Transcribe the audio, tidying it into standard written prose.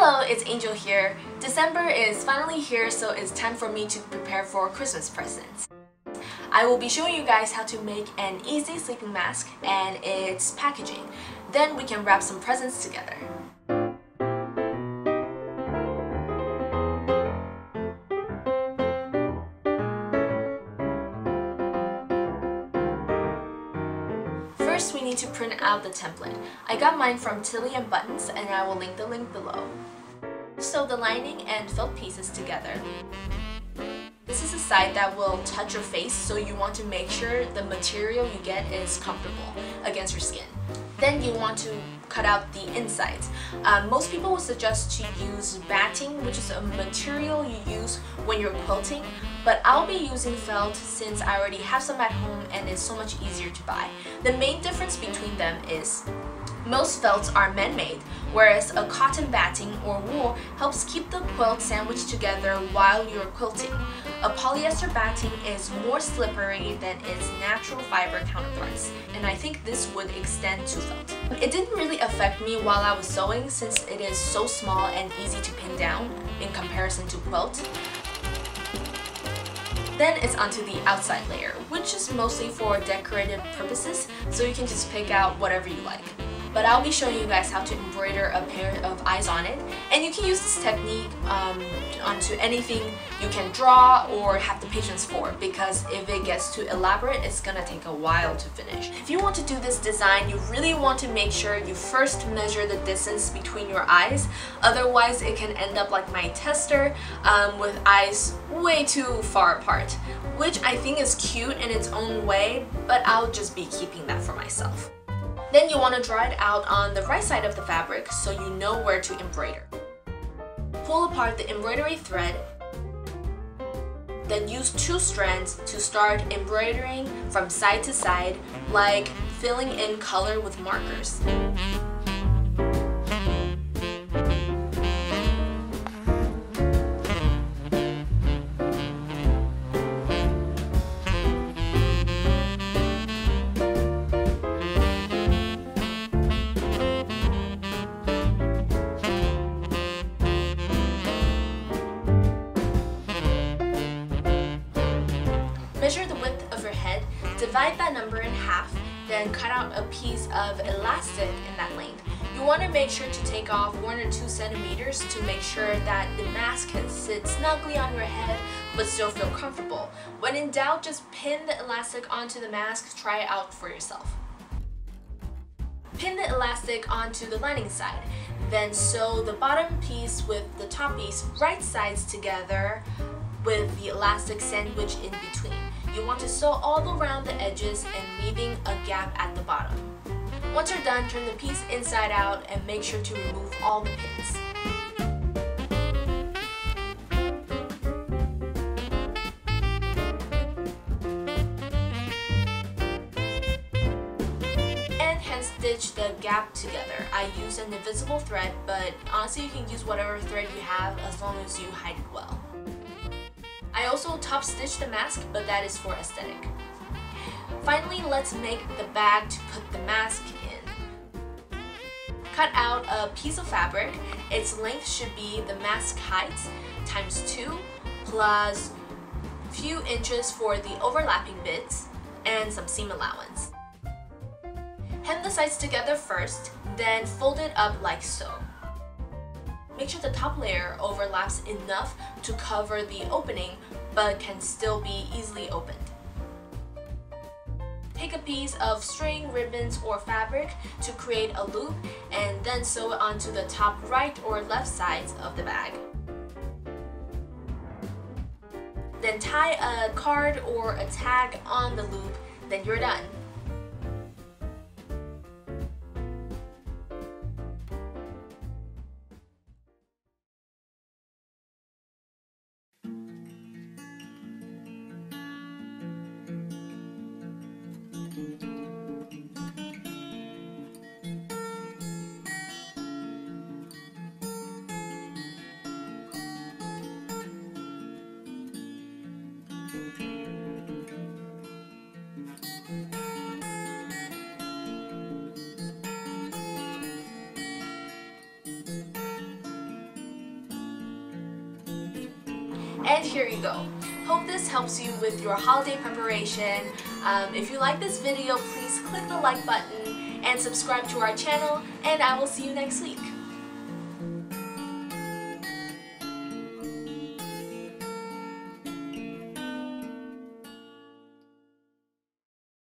Hello, it's Angel here. December is finally here, so it's time for me to prepare for Christmas presents. I will be showing you guys how to make an easy sleeping mask and its packaging. Then we can wrap some presents together. First, we need to print out the template. I got mine from Tilly and Buttons, and I will link the link below. Sew the lining and felt pieces together. This is a side that will touch your face, so you want to make sure the material you get is comfortable against your skin. Then you want to cut out the insides. Most people would suggest to use batting, which is a material you use when you're quilting, but I'll be using felt since I already have some at home and it's so much easier to buy. The main difference between them is most felts are man-made, whereas a cotton batting or wool helps keep the quilt sandwiched together while you're quilting. A polyester batting is more slippery than its natural fiber counterparts, and I think this would extend to felt. It didn't really affect me while I was sewing since it is so small and easy to pin down in comparison to quilt. Then it's onto the outside layer, which is mostly for decorative purposes, so you can just pick out whatever you like. But I'll be showing you guys how to embroider a pair of eyes on it, and you can use this technique onto anything you can draw or have the patience for, because if it gets too elaborate, it's gonna take a while to finish. If you want to do this design, you really want to make sure you first measure the distance between your eyes, otherwise it can end up like my tester with eyes way too far apart, which I think is cute in its own way, but I'll just be keeping that for myself. Then you want to draw it out on the right side of the fabric so you know where to embroider. Pull apart the embroidery thread, then use 2 strands to start embroidering from side to side, like filling in color with markers. Measure the width of your head, divide that number in half, then cut out a piece of elastic in that length. You want to make sure to take off 1 or 2 centimeters to make sure that the mask can sit snugly on your head but still feel comfortable. When in doubt, just pin the elastic onto the mask, try it out for yourself. Pin the elastic onto the lining side, then sew the bottom piece with the top piece right sides together with the elastic sandwich in between. You want to sew all around the edges and leaving a gap at the bottom. Once you're done, turn the piece inside out and make sure to remove all the pins. And hand stitch the gap together. I use an invisible thread, but honestly you can use whatever thread you have as long as you hide it well. I also top stitch the mask, but that is for aesthetic. Finally, let's make the bag to put the mask in. Cut out a piece of fabric. Its length should be the mask height times 2 plus a few inches for the overlapping bits and some seam allowance. Hem the sides together first, then fold it up like so. Make sure the top layer overlaps enough to cover the opening, but can still be easily opened. Take a piece of string, ribbons, or fabric to create a loop, and then sew it onto the top right or left sides of the bag. Then tie a card or a tag on the loop, then you're done. And here you go. Hope this helps you with your holiday preparation. If you like this video, please click the like button and subscribe to our channel, and I will see you next week.